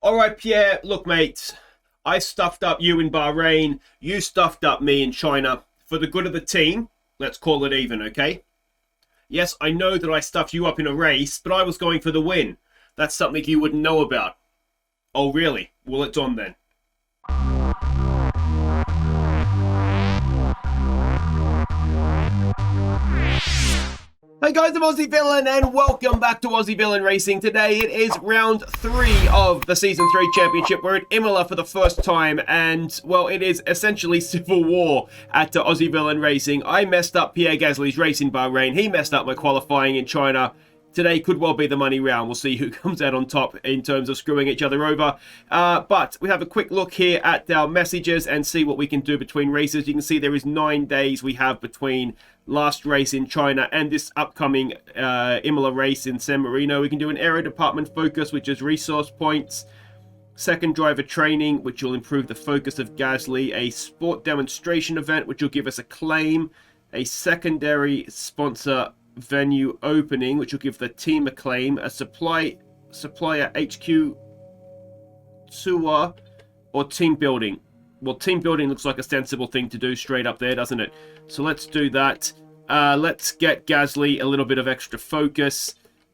All right, Pierre, look, mate, I stuffed up you in Bahrain. You stuffed up me in China. For the good of the team, let's call it even, okay? Yes, I know that I stuffed you up in a race, but I was going for the win. That's something you wouldn't know about. Oh, really? Well, it's on then. Hey guys, I'm Aussie Villain and welcome back to Aussie Villain Racing. Today it is round 3 of the Season 3 Championship. We're at Imola for the first time and, well, it is essentially civil war at Aussie Villain Racing. I messed up Pierre Gasly's race in Bahrain. He messed up my qualifying in China. Today could well be the money round. We'll see who comes out on top in terms of screwing each other over. But we have a quick look here at our messages and see what we can do between races. You can see there is 9 days we have between last race in China and this upcoming Imola race in San Marino. We can do an aero department focus, which is resource points. Second driver training, which will improve the focus of Gasly. A sport demonstration event, which will give us a claim. A secondary sponsor venue opening, which will give the team a claim. A supplier HQ tour, or team building. Well, team building looks like a sensible thing to do straight up there, doesn't it? So let's do that. Let's get Gasly a little bit of extra focus.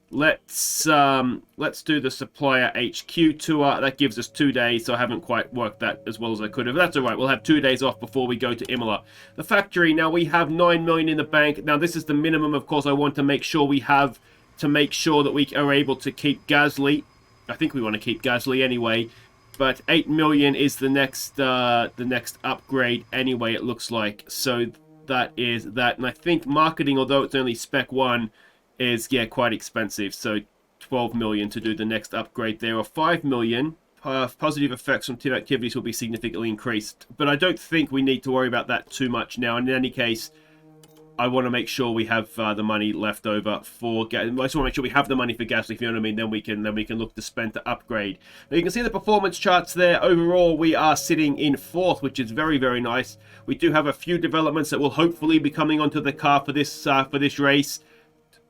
Let's do the supplier HQ tour. That gives us 2 days, so I haven't quite worked that as well as I could have. That's all right. We'll have 2 days off before we go to Imola. The factory, now we have 9 million in the bank. Now this is the minimum, of course, I want to make sure we have to make sure that we are able to keep Gasly. I think we want to keep Gasly anyway. But 8 million is the next upgrade anyway, it looks like. So that is that. And I think marketing, although it's only spec 1, is, yeah, quite expensive. So 12 million to do the next upgrade there. Or 5 million. Positive effects from team activities will be significantly increased. But I don't think we need to worry about that too much now. And in any case, I want to make sure we have the money left over for Gasly. I just want to make sure we have the money for Gasly, if you know what I mean. Then we can look to spend to upgrade. Now you can see the performance charts there. Overall, we are sitting in 4th, which is very, very nice. We do have a few developments that will hopefully be coming onto the car for this race.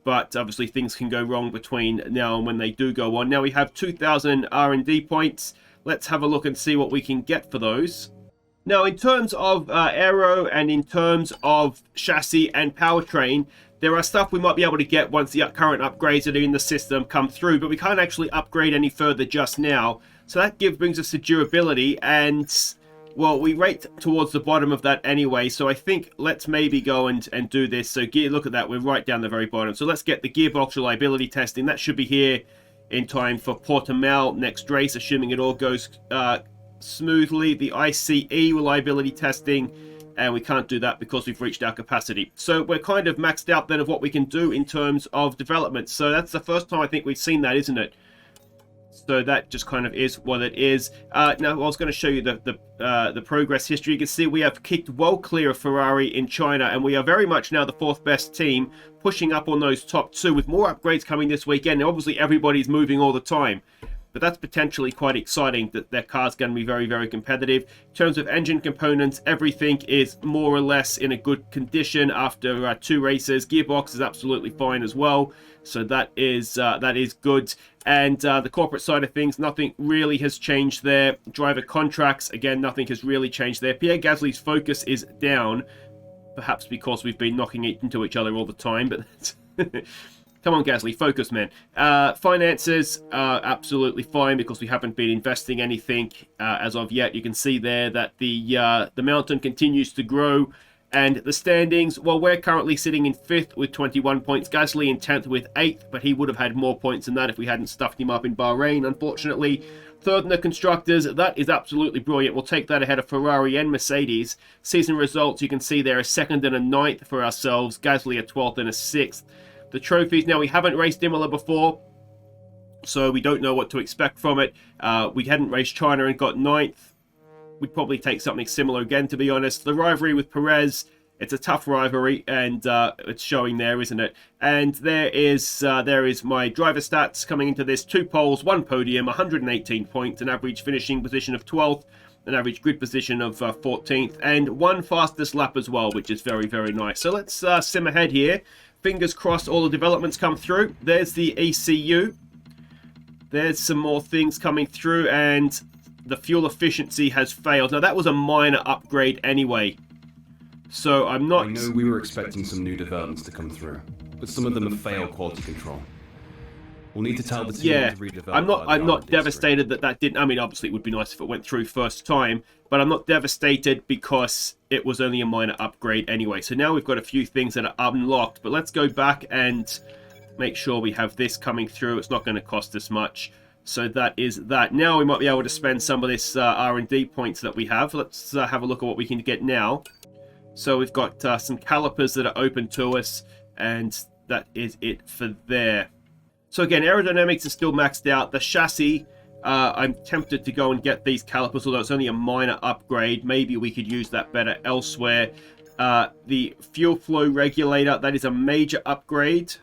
But obviously things can go wrong between now and when they do go on. Now we have 2,000 R&D points. Let's have a look and see what we can get for those. Now, in terms of aero and in terms of chassis and powertrain, there are stuff we might be able to get once the current upgrades that are in the system come through, but we can't actually upgrade any further just now. So that brings us to durability, and, well, we rate towards the bottom of that anyway, so I think let's maybe go and do this. So look at that, we're right down the very bottom. So let's get the gearbox reliability testing. That should be here in time for Portimao next race, assuming it all goes smoothly. The ICE reliability testing, and we can't do that because we've reached our capacity. So we're kind of maxed out then of what we can do in terms of development. So that's the first time I think we've seen that, isn't it? So that just kind of is what it is. Now I was going to show you the progress history. You can see we have kicked well clear of Ferrari in China, and we are very much now the 4th best team, pushing up on those top 2 with more upgrades coming this weekend. Now, obviously everybody's moving all the time, but that's potentially quite exciting that their car's going to be very, very competitive. In terms of engine components, everything is more or less in a good condition after 2 races. Gearbox is absolutely fine as well, so that is good. And the corporate side of things, nothing really has changed there. Driver contracts, again, nothing has really changed there. Pierre Gasly's focus is down, perhaps because we've been knocking into each other all the time, but that's come on, Gasly, focus, man. Finances are absolutely fine because we haven't been investing anything as of yet. You can see there that the mountain continues to grow. And the standings, well, we're currently sitting in 5th with 21 points. Gasly in 10th with 8th, but he would have had more points than that if we hadn't stuffed him up in Bahrain, unfortunately. 3rd in the Constructors, that is absolutely brilliant. We'll take that ahead of Ferrari and Mercedes. Season results, you can see there a 2nd and a 9th for ourselves. Gasly a 12th and a 6th. The trophies, now we haven't raced Imola before, so we don't know what to expect from it. We hadn't raced China and got 9th. We'd probably take something similar again, to be honest. The rivalry with Perez, it's a tough rivalry, and it's showing there, isn't it? And there is my driver stats coming into this. 2 poles, 1 podium, 118 points, an average finishing position of 12th, an average grid position of 14th, and 1 fastest lap as well, which is very, very nice. So let's sim ahead here. Fingers crossed all the developments come through. There's the ECU. There's some more things coming through, and the fuel efficiency has failed. Now, that was a minor upgrade anyway. So I'm not... I know we were expecting some new developments to come through, but some of them have failed quality control. We'll need to tell the team to redevelop. I'm not devastated that didn't... I mean, obviously it would be nice if it went through first time, but I'm not devastated because it was only a minor upgrade anyway. So now we've got a few things that are unlocked, but let's go back and make sure we have this coming through. It's not going to cost us much. So that is that. Now we might be able to spend some of this R&D points that we have. Let's have a look at what we can get now. So we've got some calipers that are open to us, and that is it for there. So again, aerodynamics is still maxed out. The chassis, I'm tempted to go and get these calipers, although it's only a minor upgrade. Maybe we could use that better elsewhere. The fuel flow regulator, that is a major upgrade.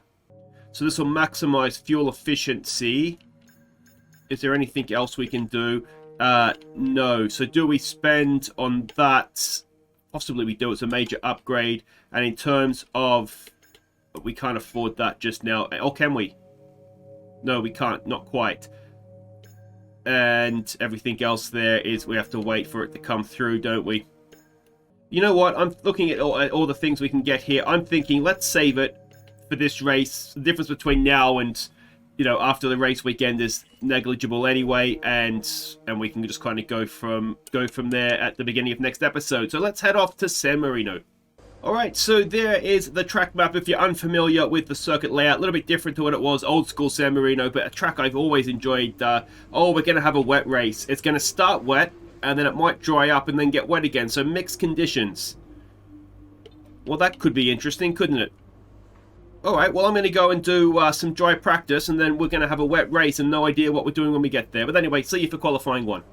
So this will maximize fuel efficiency. Is there anything else we can do? No. So do we spend on that? Possibly we do. It's a major upgrade. And in terms of... we can't afford that just now. Or can we? No, we can't. Not quite. And everything else there is we have to wait for it to come through, don't we? You know what? I'm looking at all the things we can get here. I'm thinking, let's save it for this race. The difference between now and, you know, after the race weekend is negligible anyway, and we can just kind of go from there at the beginning of next episode. So let's head off to San Marino. Alright, so there is the track map if you're unfamiliar with the circuit layout. A little bit different to what it was, old school San Marino, but a track I've always enjoyed. We're going to have a wet race. It's going to start wet, and then it might dry up and then get wet again. So mixed conditions. Well, that could be interesting, couldn't it? Alright, well, I'm going to go and do some dry practice, and then we're going to have a wet race and no idea what we're doing when we get there. But anyway, see you for qualifying one.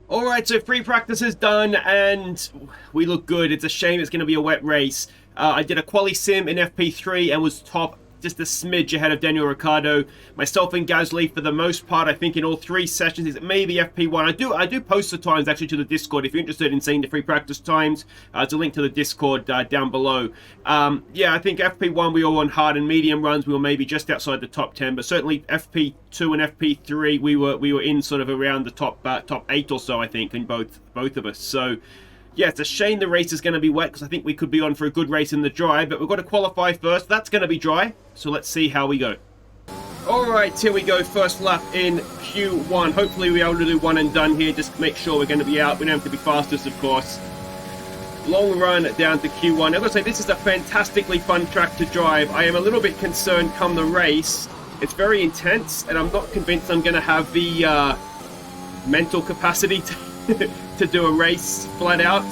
Alright, so free practice is done, and we look good. It's a shame it's going to be a wet race. I did a quali sim in FP3 and was top, just a smidge ahead of Daniel Ricciardo. Myself and Gasly, for the most part, I think in all 3 sessions, is maybe FP1. I do post the times actually to the Discord if you're interested in seeing the free practice times. There's a link to the Discord down below. Yeah, I think FP1 we were on hard and medium runs. We were maybe just outside the top 10, but certainly FP2 and FP3 we were in sort of around the top 8 or so, I think, in both of us. So yeah, it's a shame the race is going to be wet because I think we could be on for a good race in the dry, but we've got to qualify first. That's going to be dry, so let's see how we go. Alright, here we go. First lap in Q1. Hopefully we'll be able to do one and done here. Just make sure we're going to be out. We don't have to be fastest, of course. Long run down to Q1. I've got to say, this is a fantastically fun track to drive. I am a little bit concerned come the race. It's very intense, and I'm not convinced I'm going to have the mental capacity to do a race flat out.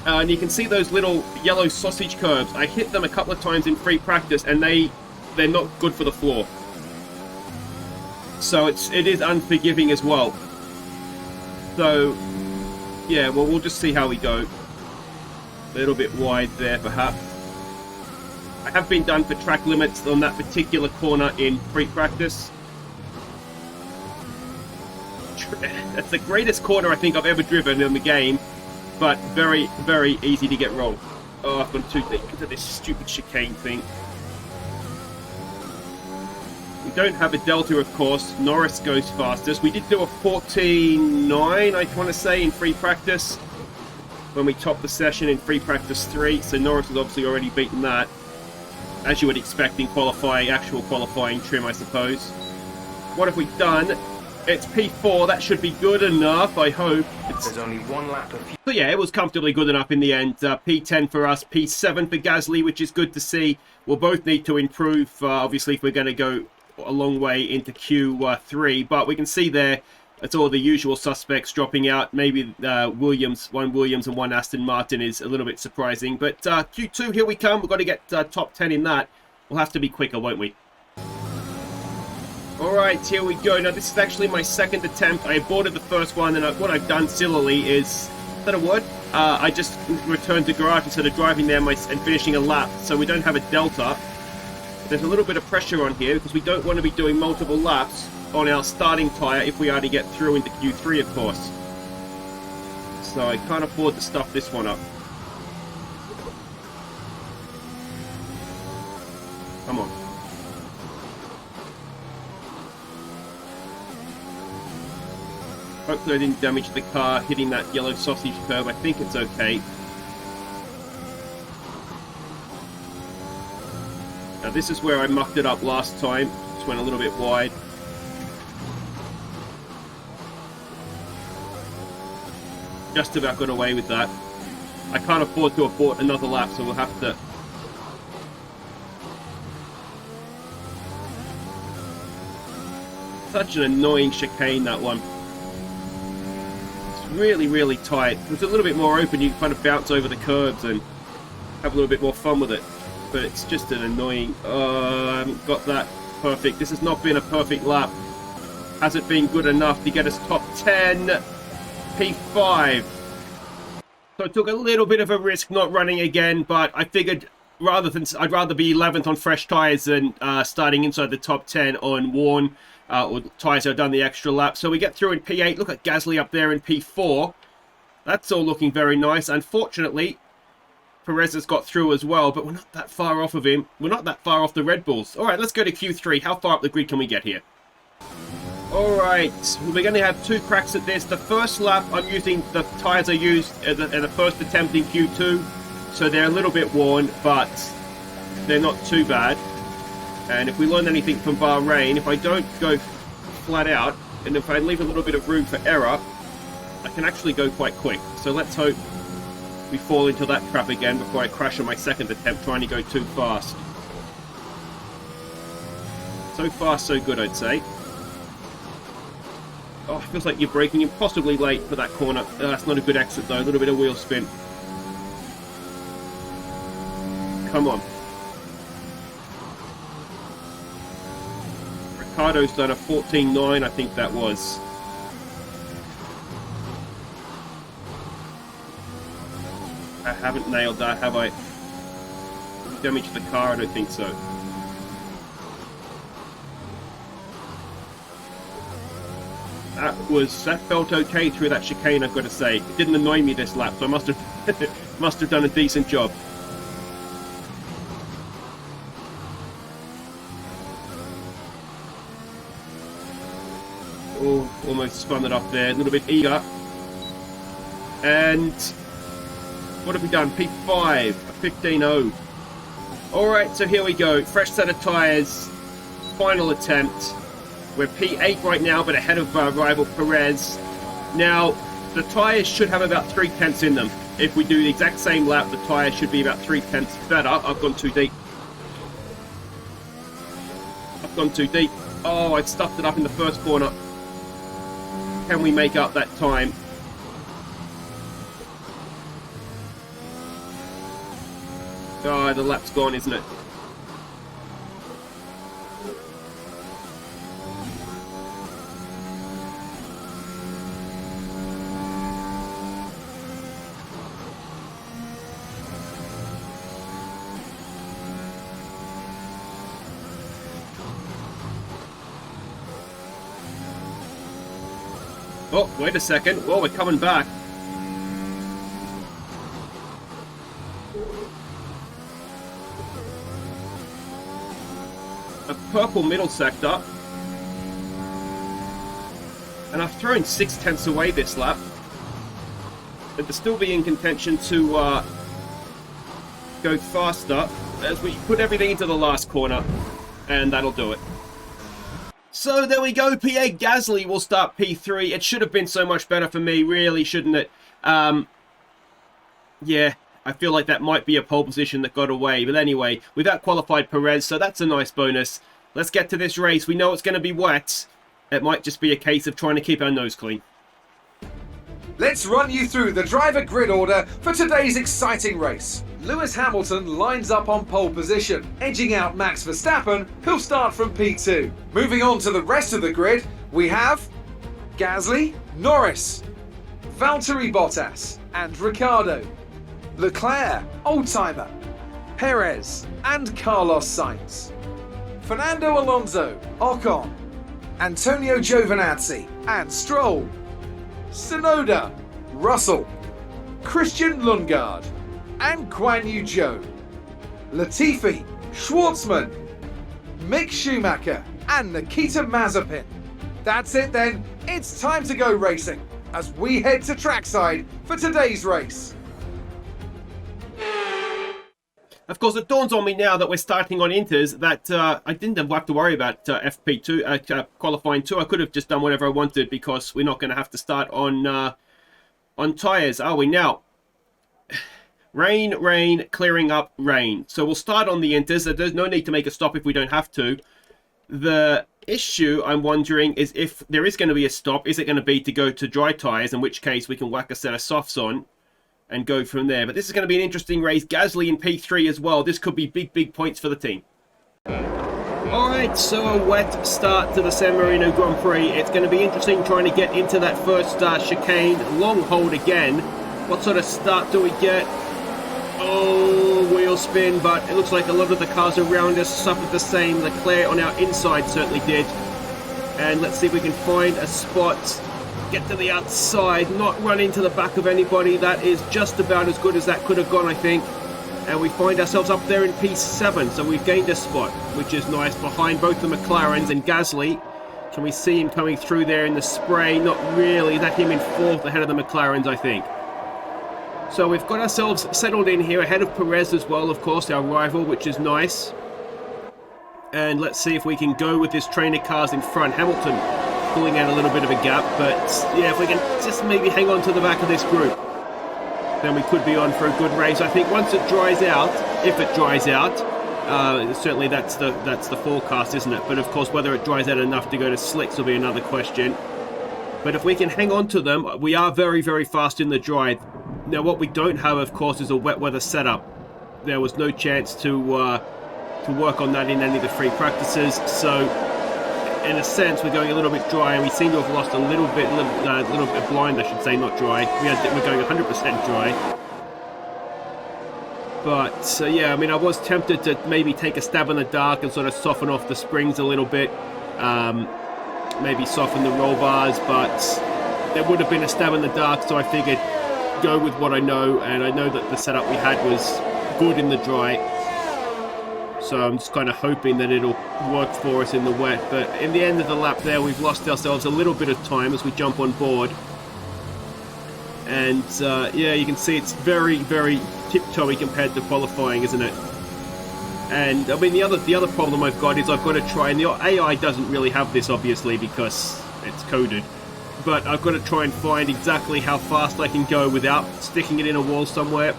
And you can see those little yellow sausage curbs. I hit them a couple of times in free practice, and they're not good for the floor. So it is unforgiving as well. So yeah, well, we'll just see how we go. A little bit wide there, perhaps. I have been done for track limits on that particular corner in free practice. That's the greatest corner I think I've ever driven in the game, but very, very easy to get wrong. Oh, I've gone too deep into this stupid chicane thing. We don't have a delta, of course. Norris goes fastest. We did do a 14.9, I want to say, in free practice when we topped the session in free practice 3, so Norris has obviously already beaten that, as you would expect in qualifying, actual qualifying trim, I suppose. What have we done? It's P4, that should be good enough, I hope. There's only one lap of... So yeah, it was comfortably good enough in the end. P10 for us, P7 for Gasly, which is good to see. We'll both need to improve, obviously, if we're going to go a long way into Q3. But we can see there, it's all the usual suspects dropping out. Maybe one Williams and one Aston Martin is a little bit surprising. But Q2, here we come. We've got to get top 10 in that. We'll have to be quicker, won't we? Alright, here we go. Now, this is actually my second attempt. I aborted the first one, and what I've done sillily is that a word? I just returned to garage instead of driving there and finishing a lap, so we don't have a delta. There's a little bit of pressure on here because we don't want to be doing multiple laps on our starting tyre if we are to get through into Q3, of course. So I can't afford to stuff this one up. Come on. Hopefully I didn't damage the car hitting that yellow sausage curb. I think it's okay. Now this is where I mucked it up last time. Just went a little bit wide. Just about got away with that. I can't afford to abort another lap, so we'll have to... Such an annoying chicane, that one. It's really, really tight. If it's a little bit more open, you can kind of bounce over the curbs and have a little bit more fun with it. But it's just an annoying... I haven't got that perfect. This has not been a perfect lap. Has it been good enough to get us top 10? P5. So I took a little bit of a risk not running again, but I figured I'd rather be 11th on fresh tyres than starting inside the top 10 on worn or tyres that have done the extra lap. So we get through in P8. Look at Gasly up there in P4. That's all looking very nice. Unfortunately, Perez has got through as well, but we're not that far off of him. We're not that far off the Red Bulls. All right, let's go to Q3. How far up the grid can we get here? All right, we're going to have two cracks at this. The first lap, I'm using the tyres I used at the first attempt in Q2. So they're a little bit worn, but they're not too bad. And if we learn anything from Bahrain, if I don't go flat out, and if I leave a little bit of room for error, I can actually go quite quick. So let's hope we fall into that trap again before I crash on my second attempt trying to go too fast. So far, so good, I'd say. Oh, it feels like you're braking impossibly late for that corner. That's not a good exit, though. A little bit of wheel spin. Come on. Ricardo's done a 14.9, I think that was. I haven't nailed that, have I? Damaged the car? I don't think so. That felt okay through that chicane, I've got to say. It didn't annoy me this lap, so I must have done a decent job. Oh, almost spun it up there, a little bit eager. And what have we done? P5, 15.0. Alright, so here we go. Fresh set of tyres. Final attempt. We're P8 right now, but ahead of rival Perez. Now, the tyres should have about 3/10 in them. If we do the exact same lap, the tyres should be about 3/10 better. I've gone too deep. I've gone too deep. Oh, I stuffed it up in the first corner. Can we make up that time? Oh, the lap's gone, isn't it? Oh, wait a second. Oh, we're coming back. A purple middle sector. And I've thrown 6/10 away this lap. And to still be in contention to go faster as we put everything into the last corner. And that'll do it. So there we go, Pierre Gasly will start P3. It should have been so much better for me, really, shouldn't it? Yeah, I feel like that might be a pole position that got away. But anyway, we've out-qualified Perez, so that's a nice bonus. Let's get to this race. We know it's going to be wet. It might just be a case of trying to keep our nose clean. Let's run you through the driver grid order for today's exciting race. Lewis Hamilton lines up on pole position, edging out Max Verstappen, who'll start from P2. Moving on to the rest of the grid, we have Gasly, Norris, Valtteri Bottas and Ricciardo, Leclerc, Oldtimer, Perez and Carlos Sainz, Fernando Alonso, Ocon, Antonio Giovinazzi and Stroll, Tsunoda, Russell, Christian Lundgaard and Guan Yu Zhou, Latifi, Schwartzman, Mick Schumacher and Nikita Mazepin, That's it then, it's time to go racing as we head to trackside for today's race. Of course, it dawns on me now that we're starting on inters that I didn't have to worry about FP2 qualifying 2. I could have just done whatever I wanted because we're not going to have to start on tyres, are we? Now, rain, clearing up, rain. So we'll start on the inters. There's no need to make a stop if we don't have to. The issue, I'm wondering, is if there is going to be a stop, is it going to be to go to dry tyres, in which case we can whack a set of softs on and go from there. But this is going to be an interesting race. Gasly in P3 as well. This could be big points for the team. Alright, so a wet start to the San Marino Grand Prix. It's going to be interesting trying to get into that first chicane. Long hold again. What sort of start do we get? Oh, wheel spin, but it looks like a lot of the cars around us suffered the same. Leclerc on our inside certainly did. And let's see if we can find a spot. Get to the outside, not run into the back of anybody. That is just about as good as that could have gone, I think. And we find ourselves up there in P7, so we've gained a spot, which is nice, behind both the McLarens and Gasly. Can we see him coming through there in the spray? Not really. That him in 4th ahead of the McLarens, I think. So we've got ourselves settled in here, ahead of Perez as well, of course, our rival, which is nice. And let's see if we can go with this trainer cars in front. Hamilton pulling out a little bit of a gap, but yeah, if we can just maybe hang on to the back of this group, then we could be on for a good race. I think once it dries out, if it dries out, certainly that's the forecast, isn't it? But of course, whether it dries out enough to go to slicks will be another question. But if we can hang on to them, we are very fast in the dry. Now, what we don't have, of course, is a wet weather setup. There was no chance to work on that in any of the free practices. So, in a sense, we're going a little bit dry, and we seem to have lost a little bit blind, I should say, not dry. We're going 100% dry. But, yeah, I mean, I was tempted to maybe take a stab in the dark and sort of soften off the springs a little bit. Maybe soften the roll bars, but there would have been a stab in the dark, so I figured go with what I know, and I know that the setup we had was good in the dry. So I'm just kind of hoping that it'll work for us in the wet. But in the end of the lap there, we've lost ourselves a little bit of time as we jump on board. And yeah, you can see it's very tiptoey compared to qualifying, isn't it? And I mean, the other problem I've got is I've got to try, and the AI doesn't really have this obviously because it's coded, but I've got to try and find exactly how fast I can go without sticking it in a wall somewhere.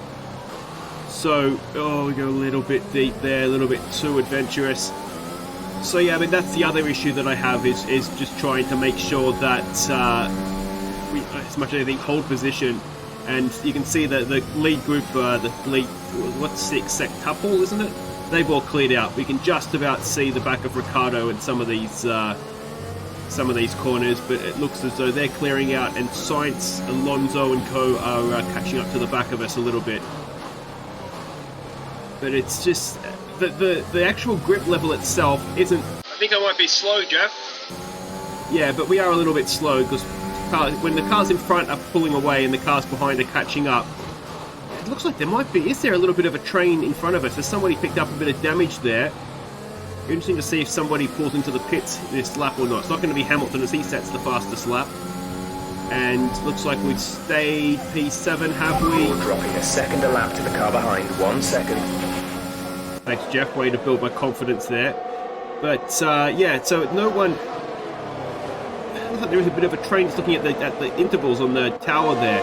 So, oh, we go a little bit deep there, a little bit too adventurous. So yeah, I mean, that's the other issue that I have is just trying to make sure that we, as much as anything, hold position. And you can see that the lead group, the lead, what's 6, Sectuple, isn't it? They've all cleared out. We can just about see the back of Ricciardo in some of these corners, but it looks as though they're clearing out, and Sainz, Alonso and co are catching up to the back of us a little bit. But it's just the actual grip level itself isn't. I think I might be slow, Jeff. Yeah, but we are a little bit slow because when the cars in front are pulling away and the cars behind are catching up, it looks like there might be. Is there a little bit of a train in front of us? Has somebody picked up a bit of damage there? Interesting to see if somebody pulls into the pits this lap or not. It's not going to be Hamilton as he sets the fastest lap. And looks like we've stayed P7, have we? Dropping a second a lap to the car behind, 1 second. Thanks, Jeff. Way to build my confidence there. But yeah, so no one. It looks like there is a bit of a train just looking at the intervals on the tower there.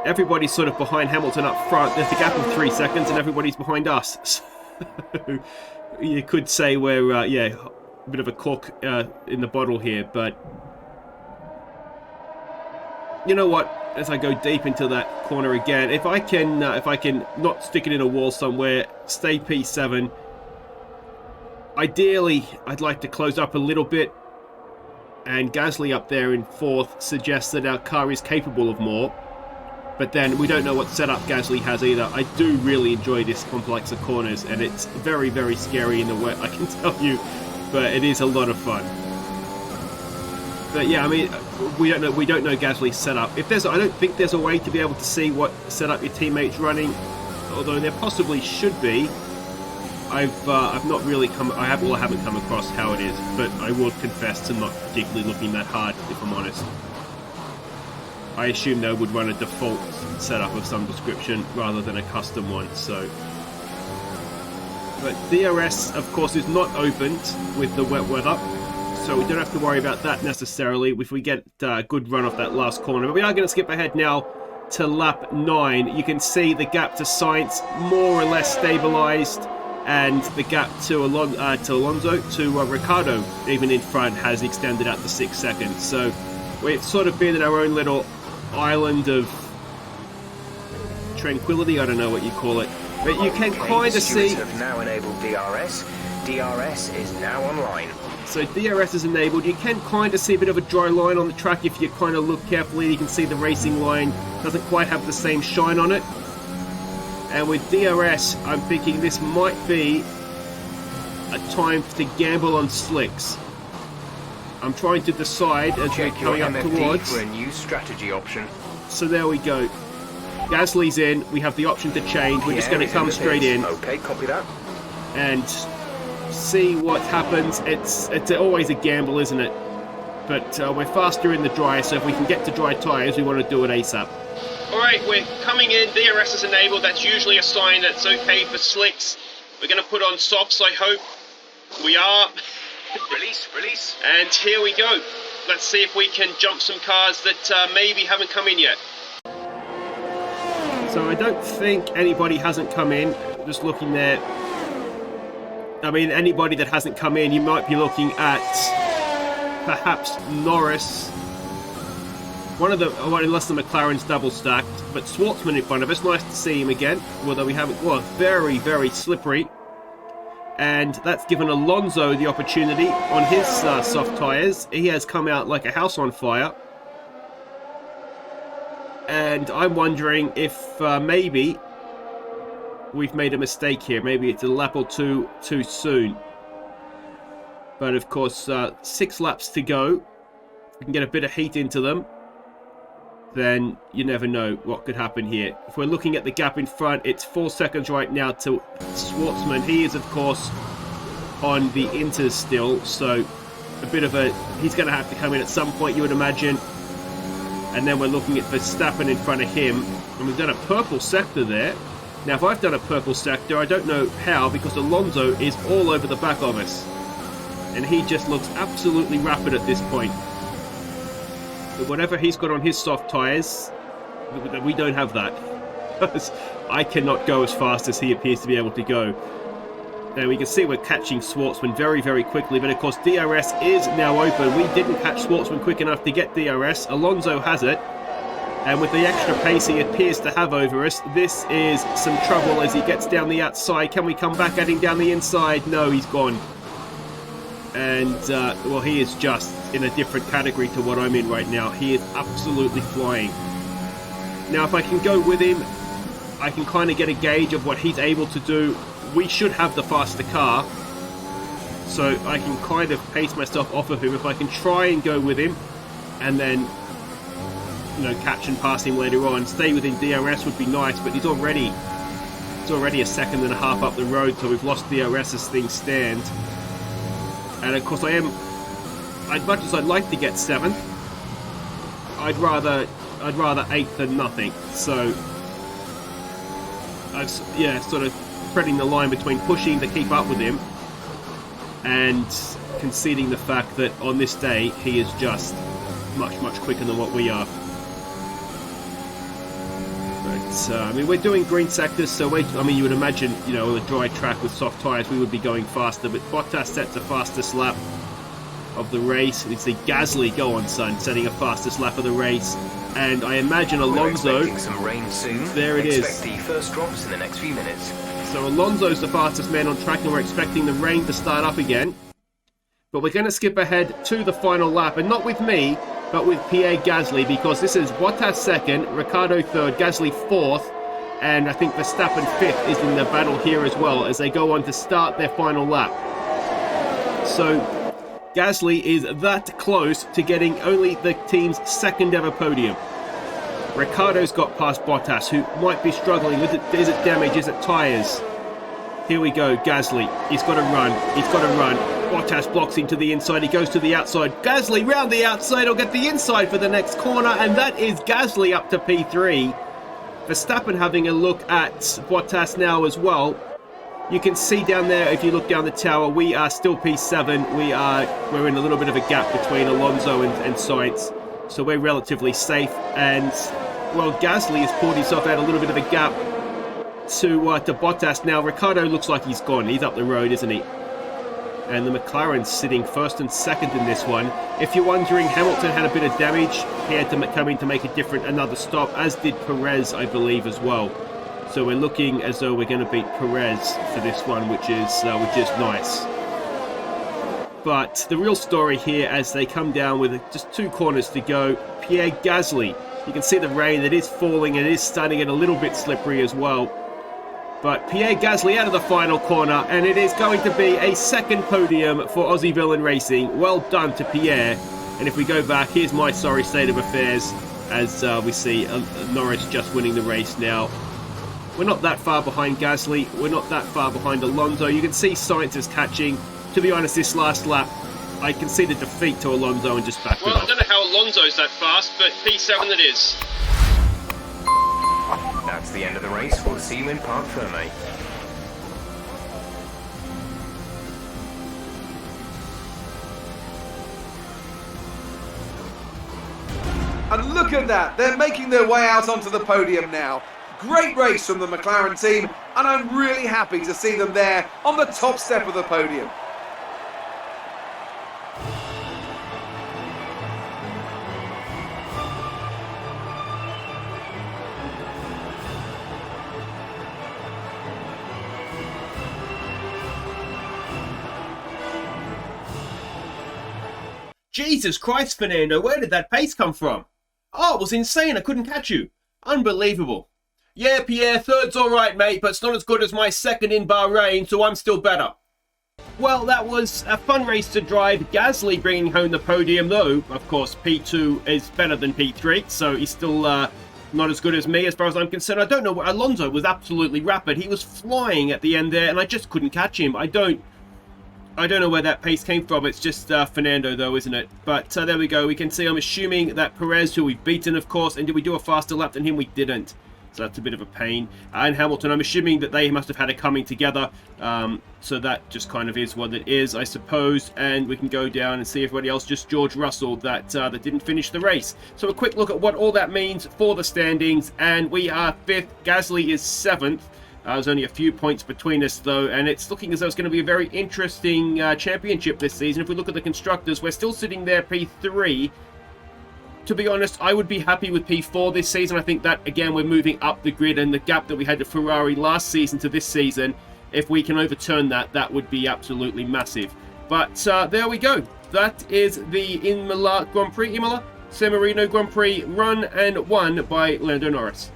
Everybody's sort of behind Hamilton up front. There's a gap of 3 seconds, and everybody's behind us. So you could say we're yeah, a bit of a cork in the bottle here, but you know what? As I go deep into that corner again, if I can not stick it in a wall somewhere, stay P7. Ideally, I'd like to close up a little bit, and Gasly up there in 4th suggests that our car is capable of more. But then we don't know what setup Gasly has either. I do really enjoy this complex of corners, and it's very scary in the wet, I can tell you. But it is a lot of fun. But yeah, I mean, we don't know Gasly's setup. I don't think there's a way to be able to see what setup your teammate's running, although there possibly should be. I've not really I haven't come across how it is, but I will confess to not particularly looking that hard, if I'm honest. I assume they would run a default setup of some description rather than a custom one, so. But DRS, of course, is not opened with the wet weather, so we don't have to worry about that necessarily if we get a good run off that last corner. But we are going to skip ahead now to lap 9. You can see the gap to Sainz more or less stabilised, and the gap to Ricciardo, even in front, has extended out to 6 seconds. So we've sort of been in our own little island of tranquility, I don't know what you call it. But you can kind of see... have now enabled DRS. DRS is now online. So DRS is enabled. You can kind of see a bit of a dry line on the track if you kind of look carefully. You can see the racing line doesn't quite have the same shine on it. And with DRS, I'm thinking this might be a time to gamble on slicks. I'm trying to decide as we're coming up towards... for a new strategy option. So there we go. Gasly's in. We have the option to change. We're just going to come straight in. Okay, copy that. And see what happens. It's always a gamble, isn't it? But we're faster in the dry, so if we can get to dry tyres, we want to do it ASAP. Alright, we're coming in. DRS is enabled. That's usually a sign that it's okay for slicks. We're going to put on softs, I hope. We are. Release. And here we go. Let's see if we can jump some cars that maybe haven't come in yet. So I don't think anybody hasn't come in. Just looking there. I mean, anybody that hasn't come in, you might be looking at perhaps Norris. Unless the McLaren's double stacked. But Schwartzman in front of us. Nice to see him again. Although we haven't. Well, very, very slippery. And that's given Alonso the opportunity on his soft tyres. He has come out like a house on fire. And I'm wondering if maybe we've made a mistake here. Maybe it's a lap or two too soon. But of course, 6 laps to go. We can get a bit of heat into them. Then you never know what could happen here. If we're looking at the gap in front, it's 4 seconds right now to Schwartzman. He is, of course, on the Inters still. So a bit of he's going to have to come in at some point, you would imagine. And then we're looking at Verstappen in front of him. And we've done a purple sector there. Now, if I've done a purple sector, I don't know how, because Alonso is all over the back of us. And he just looks absolutely rapid at this point. But whatever he's got on his soft tyres, we don't have that. I cannot go as fast as he appears to be able to go. Now we can see we're catching Schwartzman very, very quickly, but of course DRS is now open. We didn't catch Schwartzman quick enough to get DRS. Alonso has it. And with the extra pace he appears to have over us, this is some trouble as he gets down the outside. Can we come back at him down the inside? No, he's gone. And, well, he is just in a different category to what I'm in right now. He is absolutely flying. Now, if I can go with him, I can kind of get a gauge of what he's able to do. We should have the faster car. So I can kind of pace myself off of him. If I can try and go with him, and then, you know, catch and pass him later on. Stay within DRS would be nice, but it's already a second and a half up the road, so we've lost DRS as things stand. And of course as much as I'd like to get 7th, I'd rather 8th than nothing. So I've sort of treading the line between pushing to keep up with him and conceding the fact that on this day he is just much, much quicker than what we are. But I mean, we're doing green sectors, so you would imagine, you know, on a dry track with soft tyres we would be going faster, but Bottas sets the fastest lap of the race. We see Gasly go on, son, setting a fastest lap of the race, and I imagine Alonso. We're expecting some rain soon. There it is. Expect the first drops in the next few minutes. So Alonso's the fastest man on track, and we're expecting the rain to start up again. But we're going to skip ahead to the final lap, and not with me, but with Pierre Gasly, because this is Bottas 2nd, Ricciardo 3rd, Gasly 4th, and I think Verstappen 5th is in the battle here as well, as they go on to start their final lap. So Gasly is that close to getting only the team's 2nd ever podium. Ricciardo's got past Bottas, who might be struggling. Is it damage? Is it tyres? Here we go, Gasly. He's got to run. He's got to run. Bottas blocks him to the inside. He goes to the outside. Gasly round the outside. He'll get the inside for the next corner. And that is Gasly up to P3. Verstappen having a look at Bottas now as well. You can see down there, if you look down the tower, we are still P7. We're in a little bit of a gap between Alonso and Sainz. So we're relatively safe. And, well, Gasly has pulled himself out a little bit of a gap to Bottas. Now, Ricciardo looks like he's gone. He's up the road, isn't he? And the McLaren's sitting first and second in this one. If you're wondering, Hamilton had a bit of damage. He had to come in to make another stop, as did Perez, I believe, as well. So we're looking as though we're going to beat Perez for this one, which is nice. But the real story here, as they come down with just 2 corners to go, Pierre Gasly. You can see the rain that is falling, and it is starting to get a little bit slippery as well. But Pierre Gasly out of the final corner, and it is going to be a second podium for Aussie Villain Racing. Well done to Pierre. And if we go back, here's my sorry state of affairs, as we see Norris just winning the race now. We're not that far behind Gasly. We're not that far behind Alonso. You can see Sainz is catching. To be honest, this last lap, I conceded defeat to Alonso and just backed it off. Well, I don't know how Alonso's that fast, but P7 it is. That's the end of the race. We'll see you in Parc Fermé. And look at that, they're making their way out onto the podium now. Great race from the McLaren team, and I'm really happy to see them there on the top step of the podium. Jesus Christ, Fernando, where did that pace come from? Oh, it was insane. I couldn't catch you. Unbelievable. Yeah, Pierre, third's all right, mate, but it's not as good as my second in Bahrain, so I'm still better. Well, that was a fun race to drive. Gasly bringing home the podium, though, of course, P2 is better than P3, so he's still not as good as me as far as I'm concerned. I don't know. Alonso was absolutely rapid. He was flying at the end there, and I just couldn't catch him. I don't know where that pace came from. It's just Fernando, though, isn't it? But there we go. We can see, I'm assuming that Perez, who we've beaten, of course, and did we do a faster lap than him? We didn't. So that's a bit of a pain. And Hamilton, I'm assuming that they must have had it coming together. So that just kind of is what it is, I suppose. And we can go down and see everybody else, just George Russell, that didn't finish the race. So a quick look at what all that means for the standings. And we are 5th. Gasly is 7th. There's only a few points between us, though, and it's looking as though it's going to be a very interesting championship this season. If we look at the constructors, we're still sitting there P3. To be honest, I would be happy with P4 this season. I think that, again, we're moving up the grid, and the gap that we had to Ferrari last season to this season, if we can overturn that, that would be absolutely massive. But there we go. That is the Imola Grand Prix, San Marino Grand Prix, run and won by Lando Norris.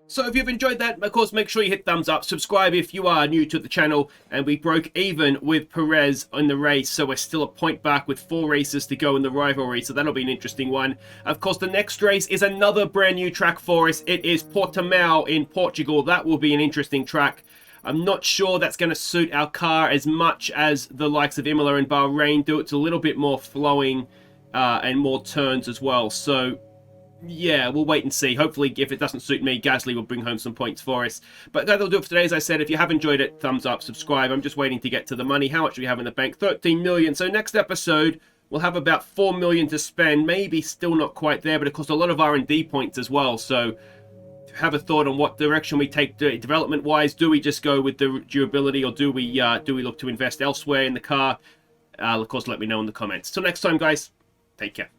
So if you've enjoyed that, of course, make sure you hit thumbs up. Subscribe if you are new to the channel. And we broke even with Perez in the race. So we're still a point back with 4 races to go in the rivalry. So that'll be an interesting one. Of course, the next race is another brand new track for us. It is Portimao in Portugal. That will be an interesting track. I'm not sure that's going to suit our car as much as the likes of Imola and Bahrain do. It's a little bit more flowing and more turns as well. So yeah, we'll wait and see. Hopefully, if it doesn't suit me, Gasly will bring home some points for us. But that'll do it for today. As I said, if you have enjoyed it, thumbs up, subscribe. I'm just waiting to get to the money. How much do we have in the bank? 13 million. So next episode, we'll have about 4 million to spend. Maybe still not quite there, but of course, a lot of R&D points as well. So have a thought on what direction we take development-wise. Do we just go with the durability, or do we look to invest elsewhere in the car? Of course, let me know in the comments. Till next time, guys. Take care.